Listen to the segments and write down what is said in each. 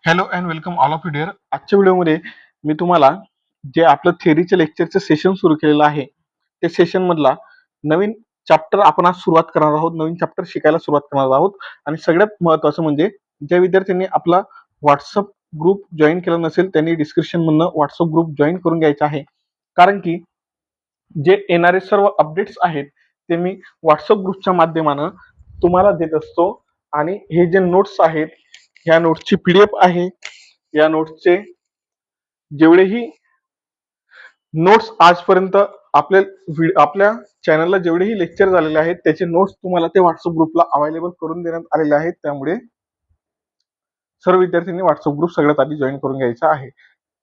Hello and welcome all of you dear. आजच्या व्हिडिओमध्ये मी तुम्हाला जे आपलं थेअरीच्या लेक्चरचं सेशन सुरू केलेलं आहे ते सेशन मधला नवीन चॅप्टर आपण आज सुरुवात करणार आहोत. नवीन चॅप्टर शिकायला सुरुवात करणार आहोत आणि सगळ्यात महत्त्वाचं म्हणजे ज्या विद्यार्थ्यांनी आपला व्हॉट्सअप ग्रुप जॉईन केला नसेल त्यांनी डिस्क्रिप्शन मधनं व्हॉट्सअप ग्रुप जॉईन करून घ्यायचा आहे. कारण की जे येणारे सर्व अपडेट्स आहेत ते मी व्हॉट्सअप ग्रुपच्या माध्यमानं तुम्हाला देत असतो आणि हे जे नोट्स आहेत ह्या नोट्सची पीडीएफ आहे. या नोट्सचे जेवढेही नोट्स आजपर्यंत आपल्या चॅनलला जेवढेही लेक्चर झालेले आहेत त्याचे नोट्स तुम्हाला ते व्हॉट्सअप ग्रुपला अवेलेबल करून देण्यात आलेले आहेत. त्यामुळे सर्व विद्यार्थ्यांनी व्हॉट्सअप ग्रुप सगळ्यात आधी जॉईन करून घ्यायचा आहे.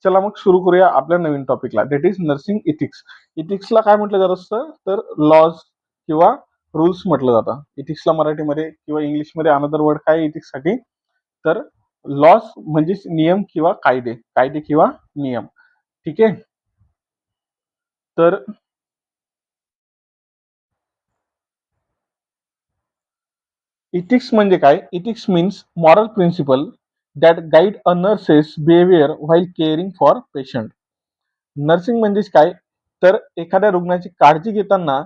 चला मग सुरू करूया आपल्या नवीन टॉपिकला, दॅट इज नर्सिंग इथिक्स. इथिक्सला काय म्हटलं जात असतं तर लॉज किंवा रूल्स म्हटलं जातं. इथिक्सला मराठीमध्ये किंवा इंग्लिशमध्ये अनदर वर्ड काय इथिक्स साठी तर लॉज म्हणजे नियम किंवा कायदे, कायदे किंवा नियम. ठीक आहे. तर इथिक्स म्हणजे काय? Ethics means moral principle that guide a nurses behaviour while caring for patient. Nursing म्हणजेच काय तर एखाद्या रुग्णाची काळजी घेताना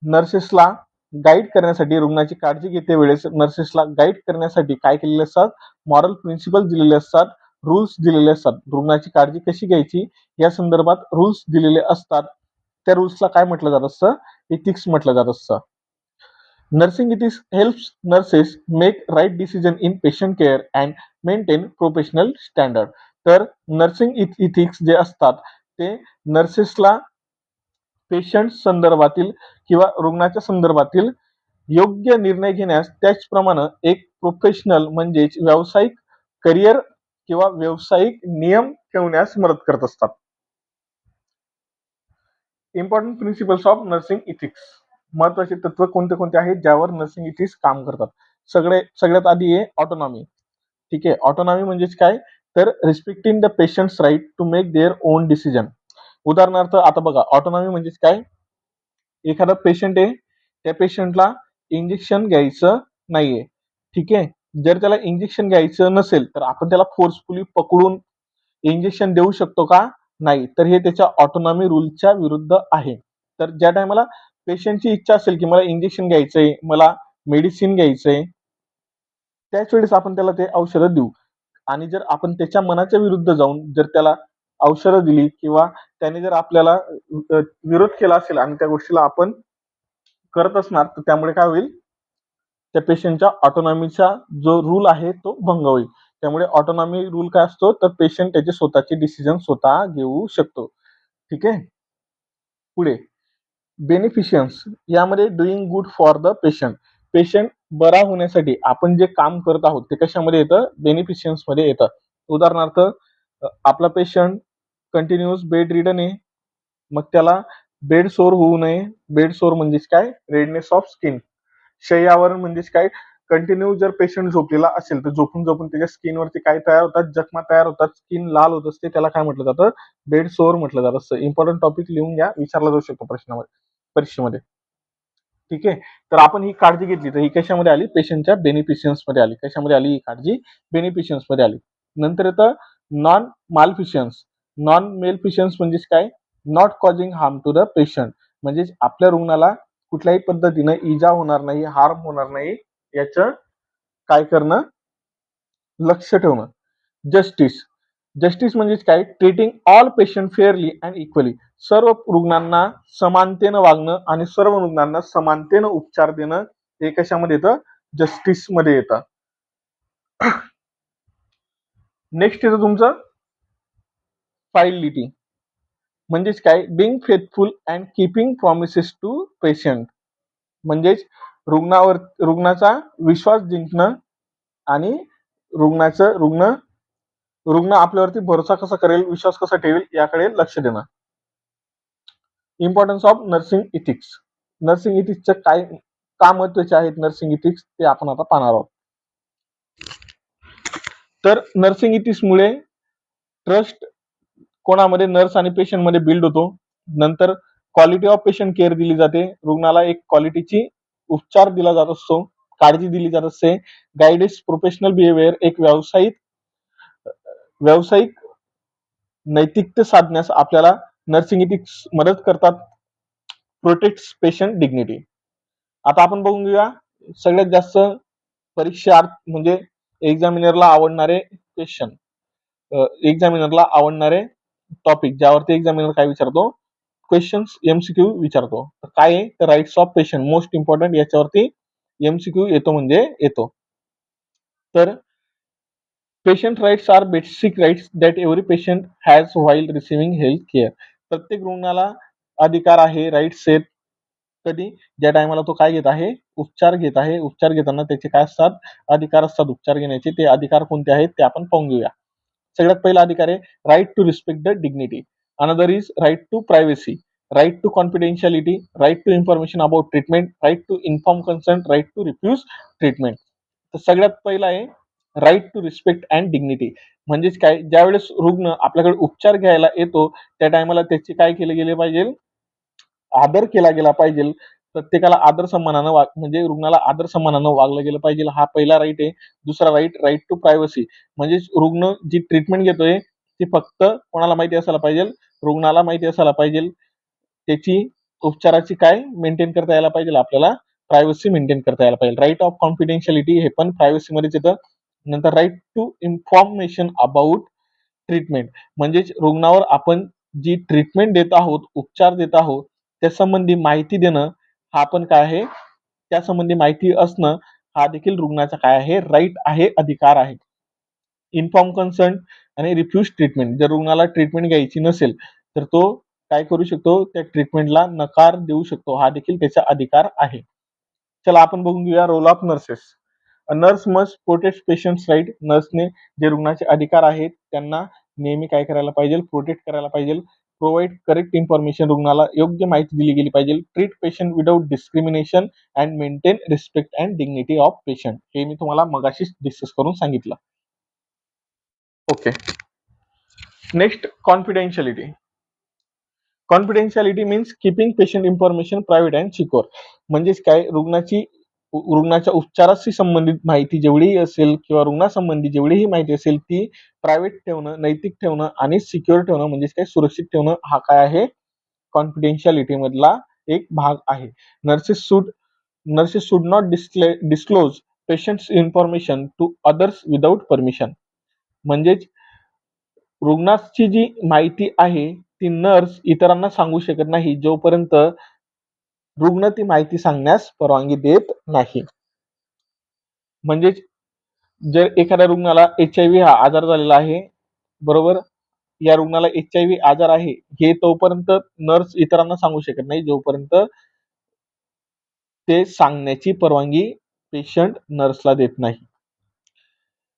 नर्सेसला गाईड करण्यासाठी, रुग्णाची काळजी घेते वेळेस नर्सेसला गाईड करण्यासाठी काय केलेले असतात, मॉरल प्रिन्सिपल दिलेले असतात, रूल्स दिलेले असतात. रुग्णाची काळजी कशी घ्यायची या संदर्भात रूल्स दिलेले असतात. त्या रूल्सला काय म्हटलं जात असतं, इथिक्स म्हटलं जात असतं. Nursing ethics helps nurses make right decision in patient care and maintain professional standard. तर नर्सिंग इथिक्स जे असतात ते नर्सेसला पेशंट संदर्भातील किंवा रुग्णाच्या संदर्भातील योग्य निर्णय घेण्यास, त्याचप्रमाणे एक प्रोफेशनल म्हणजेच व्यावसायिक करिअर किंवा व्यावसायिक नियम ठेवण्यास मदत करत असतात. Important principles of nursing ethics. महत्वाचे तत्व कोणते कोणते आहेत ज्यावर नर्सिंग इथिक्स काम करतात? सगळ्यात आधी आहे ऑटोनॉमी. ठीक आहे. ऑटोनॉमी म्हणजेच काय तर respecting the patient's right to make their own decision. उदाहरणार्थ आता बघा, ऑटोनॉमी म्हणजेच काय, एखादा पेशंट आहे त्या पेशंटला इंजेक्शन घ्यायचं नाहीये. ठीक आहे. जर त्याला इंजेक्शन घ्यायचं नसेल तर आपण त्याला फोर्सफुली पकडून इंजेक्शन देऊ शकतो का? नाही. तर हे त्याच्या ऑटोनॉमी रूलच्या विरुद्ध आहे. तर ज्या टायमाला पेशंटची इच्छा असेल की मला इंजेक्शन घ्यायचंय, मला मेडिसिन घ्यायचंय, त्याच वेळेस आपण त्याला ते औषधं देऊ. आणि जर आपण त्याच्या मनाच्या विरुद्ध जाऊन जर त्याला औषधं दिली किंवा त्याने जर आपल्याला विरोध केला असेल आणि त्या गोष्टीला आपण करत असणार तर त्यामुळे काय होईल, त्या पेशंटच्या ऑटोनॉमीचा जो रूल आहे तो भंग होईल. त्यामुळे ऑटोनॉमी रूल काय असतो तर पेशंट त्याचे स्वतःचे डिसिजन स्वतः घेऊ शकतो. ठीक आहे. पुढे बेनिफिशियन्स, यामध्ये doing good for the patient. Patient बरा होण्यासाठी आपण जे काम करत आहोत ते कशामध्ये येतं, बेनिफिशियन्स मध्ये येतं. उदाहरणार्थ आपला पेशंट कंटिन्युअस बेड रिडन आहे, मग त्याला बेड सोर होऊ नये. बेड सोर म्हणजेच काय, रेडनेस ऑफ स्किन. शय्यावरण म्हणजेच काय, कंटिन्यू जर पेशंट झोपलेला असेल तर झोपून झोपून त्याच्या स्किनवरती काय तयार होतात, जखमा तयार होतात, स्किन लाल होत असते, त्याला काय म्हटलं जातं, बेड सोर म्हटलं जात असतं. इम्पॉर्टंट टॉपिक लिहून घ्या, विचारला जाऊ शकतो प्रश्नामध्ये, परीक्षेमध्ये. ठीक आहे. तर आपण ही काळजी घेतली तर ही कशामध्ये आली, पेशंटच्या बेनिफिशियन्स मध्ये आली. कशामध्ये आली ही काळजी, बेनिफिशियन्स मध्ये आली. नंतर येतं नॉन मालफिशियन्स. नॉन मेलफिशियन्स म्हणजेच काय, not causing harm to the patient. म्हणजे आपल्या रुग्णाला कुठल्याही पद्धतीने इजा होणार नाही, हार्म होणार नाही याचं काय करणं, लक्ष ठेवणं. जस्टिस. जस्टिस म्हणजेच काय, treating all patient fairly and equally. सर्व रुग्णांना समानतेनं वागणं आणि सर्व रुग्णांना समानतेनं उपचार देणं हे कशामध्ये येतं, जस्टिस मध्ये येतं. नेक्स्ट येतं तुमचं फायलिटी. म्हणजेच काय, being faithful and keeping promises to patient. म्हणजेच रुग्णाचा विश्वास जिंकणं आणि रुग्ण आपल्यावरती भरोसा कसा करेल, विश्वास कसा ठेवेल याकडे लक्ष देणं. Importance of nursing ethics. Nursing इथिक्सचं काय का महत्वाचे आहेत नर्सिंग इथिक्स ते आपण आता पाहणार आहोत. तर नर्सिंग इथिक्समुळे ट्रस्ट कोणामध्ये, नर्स आणि पेशंट मध्ये बिल्ड होतो. नंतर क्वालिटी ऑफ पेशंट केअर दिली जाते, रुग्णाला एक क्वालिटीची उपचार दिला जात असतो. काळजी दिली जात असते. गाईड्स प्रोफेशनल बिहेवियर एक व्यावसायिक नैतिकता साधण्यास आपल्याला नर्सिंग इथिक्स मदत करतात. Protect patient dignity. आता आपण बघून घेऊया सगळ्यात जास्त परीक्षार्थ म्हणजे एक्झामिनरला आवडणारे क्वेश्चन, एक्झामिनरला आवडणारे टॉपिक ज्यावरती एक्झामिनर काय विचारतो, क्वेश्चन्स एमसीक्यू विचारतो. तर काय आहे तर rights of patient most important, याच्यावरती एमसीक्यू येतो म्हणजे येतो. तर patient rights are basic rights that every patient has while receiving health care. प्रत्येक रुग्णाला अधिकार आहे, राईट्स आहेत. कधी ज्या टायमाला तो काय घेत आहे, उपचार घेत आहे. उपचार घेताना त्याचे काय असतात, अधिकार असतात उपचार घेण्याचे. ते अधिकार कोणते आहेत ते आपण पाहून घेऊया. सगळ्यात पहिला अधिकार आहे right to respect the dignity. Another is right to privacy, right to confidentiality, right to information about treatment, right to inform concern, right to refuse treatment. तर सगळ्यात पहिला आहे right to respect and dignity. म्हणजेच काय, ज्यावेळेस रुग्ण आपल्याकडे उपचार घ्यायला येतो त्या टायमाला त्याची काय केले गेले पाहिजे, आदर केला गेला पाहिजे. प्रत्येकाला आदर सन्मानानं म्हणजे रुग्णाला आदर सन्मानानं वागलं गेलं पाहिजे. हा पहिला राईट आहे. दुसरा राईट राईट टू प्रायव्हसी, म्हणजे रुग्ण जी ट्रीटमेंट घेतोय ती फक्त कोणाला माहिती असायला पाहिजे, रुग्णाला माहिती असायला पाहिजे. त्याची उपचाराची काय मेंटेन करता यायला पाहिजे, आपल्याला प्रायव्हसी मेंटेन करता यायला पाहिजे. राईट ऑफ कॉन्फिडेन्शियालिटी हे पण प्रायव्हसी मध्येच येतं. नंतर right to information about treatment, म्हणजेच रुग्णावर आपण जी ट्रीटमेंट देत आहोत, उपचार देत आहोत त्या संबंधी माहिती देणं, हा पण काय आहे, त्या संबंधी माहिती असणं हा देखील रुग्णाचा काय आहे, राईट आहे, अधिकार आहे. इन्फॉर्म कन्सर्न आणि रिफ्यूज ट्रीटमेंट, जर रुग्णाला ट्रीटमेंट घ्यायची नसेल तर तो काय करू शकतो, त्या ट्रीटमेंटला नकार देऊ शकतो. हा देखील त्याचा अधिकार आहे. चला आपण बघून घेऊया role of nurses. Nurse must protect patients right. नर्सने जे रुग्णाचे अधिकार आहेत त्यांना नेहमी काय करायला पाहिजे, प्रोटेक्ट करायला पाहिजे. प्रोव्हाइड करेक्ट इन्फॉर्मेशन, रुग्णाला योग्य माहिती दिली गेली पाहिजे. Treat patient without discrimination and maintain respect and dignity of patient. हे मी तुम्हाला मगाशीच डिस्कस करून सांगितलं. Okay, next confidentiality. Confidentiality means keeping patient information private and secure. म्हणजेच काय, रुग्णाच्या उपचाराशी संबंधित माहिती जेवढीही असेल किंवा रुग्णासंबंधी जेवढीही माहिती असेल ती प्रायव्हेट ठेवणं, नैतिक ठेवणं आणि सिक्युअर ठेवणं, म्हणजेच काय सुरक्षित ठेवणं, हा काय आहे कॉन्फिडेन्शियलिटी मधला एक भाग आहे. Nurses should not disclose patient's information to others without permission. म्हणजेच रुग्णाची जी माहिती आहे ती नर्स इतरांना सांगू शकत नाही जोपर्यंत रुग्ण ती माहिती सांगण्यास परवानगी देत नाही. म्हणजेच जर एखाद्या रुग्णाला HIV हा आजार झालेला आहे, बरोबर, या रुग्णाला HIV आजार आहे हे तोपर्यंत नर्स इतरांना सांगू शकत नाही जोपर्यंत ते सांगण्याची परवानगी पेशंट नर्सला देत नाही.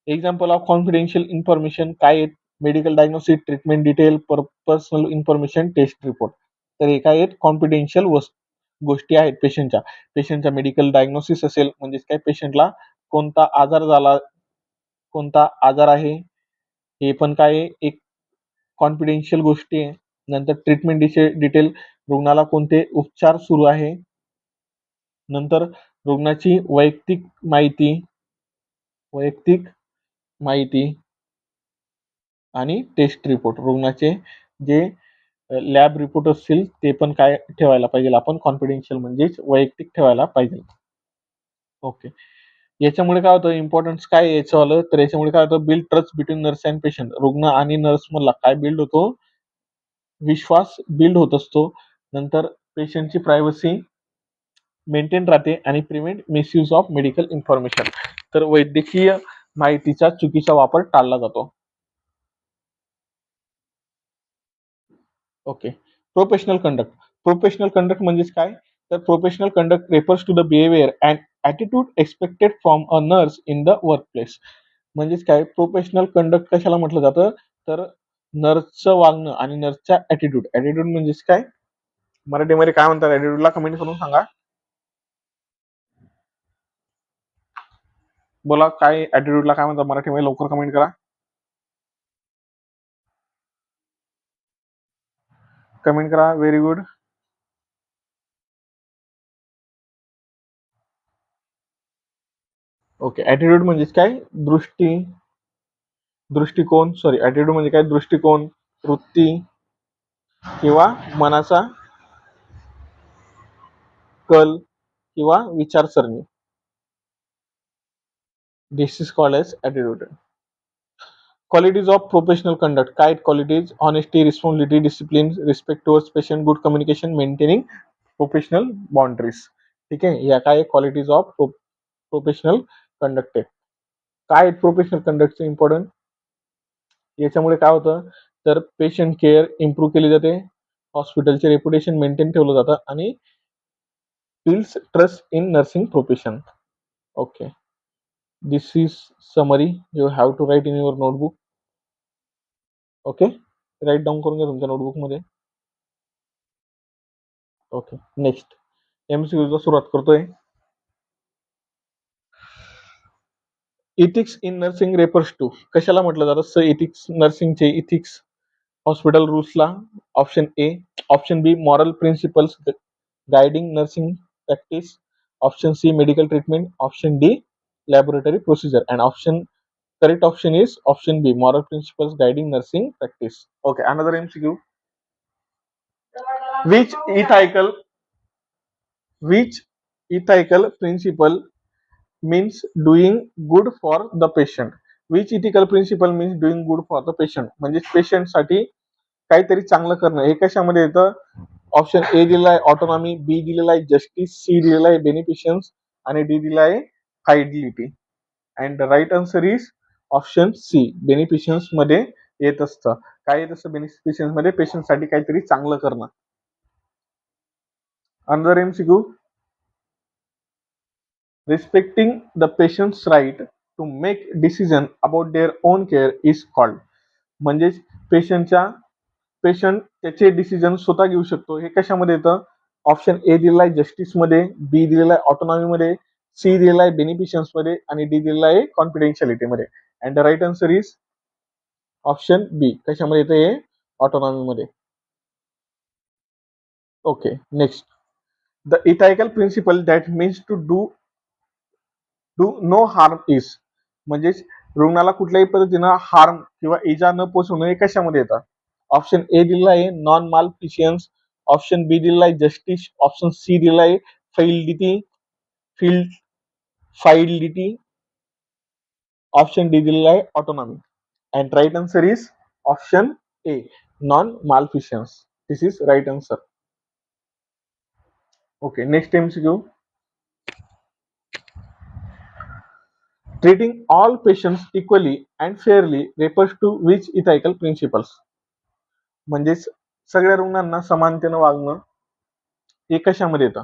एक्झाम्पल ऑफ कॉन्फिडेन्शियल इन्फॉर्मेशन काय आहेत, medical diagnosis, treatment detail, personal information, test report. तर हे काय आहेत, कॉन्फिडेन्शियल गोष्टी आहेत पेशंटच्या मेडिकल डायग्नोसिस असेल, म्हणजे काय पेशंटला कोणता आजार झाला, कोणता आजार आहे, हे पण काय एक कॉन्फिडेन्शियल गोष्टी आहे. नंतर ट्रीटमेंट डिटेल, रुग्णाला कोणते उपचार सुरू आहे. नंतर रुग्णाची वैयक्तिक माहिती आणि टेस्ट रिपोर्ट, रुग्णाचे जे लॅब रिपोर्ट असतील ते पण काय ठेवायला पाहिजे आपण, कॉन्फिडेन्शियल म्हणजेच वैयक्तिक ठेवायला पाहिजे. ओके, याच्यामुळे काय होतं, इम्पॉर्टन्स काय याच्यावालं, तर याच्यामुळे काय होतं, build trust between nurse and patient. रुग्ण आणि नर्स मधला काय बिल्ड होतो, विश्वास बिल्ड होत असतो. नंतर पेशंटची प्रायव्हसी मेंटेन राहते आणि prevent misuse of medical information. तर वैद्यकीय माहितीचा चुकीचा वापर टाळला जातो. ओके, प्रोफेशनल कंडक्ट म्हणजेच काय, तर professional conduct refers to the behaviour and attitude expected from a nurse in the workplace. म्हणजेच काय, प्रोफेशनल कंडक्ट कशाला म्हटलं जातं, तर नर्सचं वागणं आणि नर्सचा ॲटिट्यूड म्हणजेच काय, मराठीमध्ये काय म्हणतात ॲटिट्यूडला, कमेंट करून सांगा. बोला काय ॲटिट्यूडला काय म्हणतात मराठीमध्ये, लवकर कमेंट करा. कमेंट करा, व्हेरी गुड. ओके, ऍटिट्यूड म्हणजेच काय? दृष्टिकोन, सॉरी, ऍटिट्यूड म्हणजे काय? दृष्टिकोन, वृत्ती किंवा मनाचा कल किंवा विचारसरणी. This is called as attitude. Qualities of professional conduct काय आहेत? Qualities: honesty, responsibility, discipline, respect towards patient, good communication, maintaining professional boundaries. ठीक आहे, या काय क्वालिटीज ऑफ प्रोफेशनल कंडक्ट आहे. काय आहेत प्रोफेशनल कंडक्टचे इम्पॉर्टंट? याच्यामुळे काय होतं, तर पेशंट केअर इम्प्रूव्ह केली जाते, हॉस्पिटलचे रेप्युटेशन मेंटेन ठेवलं जातं आणि builds trust in nursing profession. Okay, this is summary you have to write in your notebook. Okay, write down करून घ्या तुमच्या नोटबुक मध्ये. ओके, नेक्स्ट एमसीक्यूला सुरुवात करतोय. Ethics in nursing refers to, कशाला म्हटलं जातं इथिक्स? नर्सिंगचे इथिक्स हॉस्पिटल रूल्सला. Option A. Option B moral principles guiding nursing practice. Option C medical treatment. Option D laboratory procedure. And option correct option is option B moral principles guiding nursing practice. Okay, another MCQ. which ethical which ethical principle means doing good for the patient? which ethical principle means doing good for the patient म्हणजे patient साठी काहीतरी चांगलं करणं. हे कशामध्ये येतं? Option A दिलेला आहे ऑटोनॉमी, बी दिलेला आहे जस्टिस, सी दिलेला आहे बेनिफिशियन्स आणि डी दिला आहे fidelity. And the right answer is option C beneficence मध्ये येत असतं. काय येत असतं बेनिफिशियन्स मध्ये? पेशंट साठी काहीतरी चांगलं करणं. Another MCQ. Respecting the patient's right to make decision about their own care is called. म्हणजेच पेशंट त्याचे डिसिजन स्वतः घेऊ शकतो. हे कशामध्ये येतं? ऑप्शन ए दिलेला आहे जस्टिस मध्ये, बी दिलेला आहे ऑटोनॉमी मध्ये, सी दिलेला आहे बेनिफिशियन्स मध्ये आणि डी दिलेला आहे कॉन्फिडेन्शियलिटी मध्ये. And the right answer is option B. कशामध्ये येतं? हे ऑटोनॉमी मध्ये. Okay, next. The ethical principle that means to do no harm is, म्हणजेच रुग्णाला कुठल्याही पद्धतीनं हार्म किंवा इजा न पोचवणं हे कशामध्ये येतं? ऑप्शन ए दिलेला आहे नॉन मालफिशियन्स. ऑप्शन बी दिलेला आहे जस्टिस. ऑप्शन सी दिलेला आहे फाइलिटी. ऑप्शन डी दिलेला आहे autonomy. And right answer is option A non maleficence. This is right answer. Okay, next MCQ. Treating all patients equally and fairly refers to which ethical principles? म्हणजेच सगळ्या रुग्णांना समानतेनं वागणं हे कशामध्ये येतं?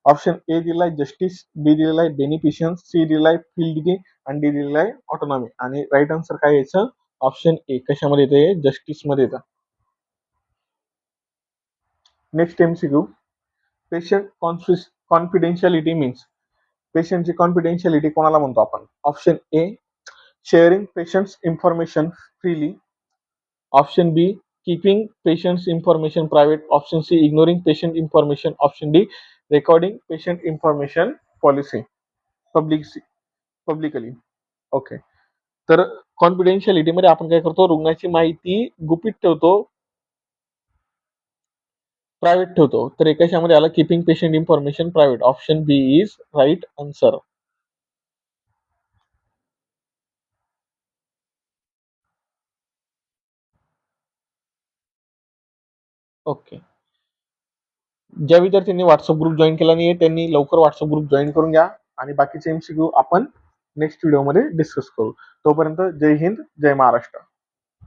ऑप्शन ए दिलेला आहे जस्टिस, बी दिलेला आहे बेनिफिशियन्स, सी दिलेला आहे फिल्डिटी आणि डी दिलेला आहे ऑटोनॉमी. आणि राईट आन्सर काय यायचं? Option A. कशामध्ये येते? जस्टिस मध्ये येतं. Next MCQ. Patient confidentiality means, पेशंटची कॉन्फिडेन्शियलिटी कोणाला म्हणतो आपण? Option A sharing patient's information freely. Option B keeping patient's information private. Option C ignoring patient information. Option D recording patient information policy publicly. Okay, तर confidentiality मध्ये आपण काय करतो? रुग्णाची माहिती गुपित ठेवतो, प्रायव्हेट ठेवतो. तर एकाशामध्ये आला keeping patient information private. Option B is right answer. Okay, ज्या विद्यार्थ्यांनी व्हॉट्सअप ग्रुप जॉईन केला नाहीये त्यांनी लवकर व्हॉट्सअप ग्रुप जॉईन करून घ्या आणि बाकीचे एमसीक्यू आपण नेक्स्ट व्हिडिओमध्ये डिस्कस करू. तोपर्यंत जय हिंद, जय महाराष्ट्र.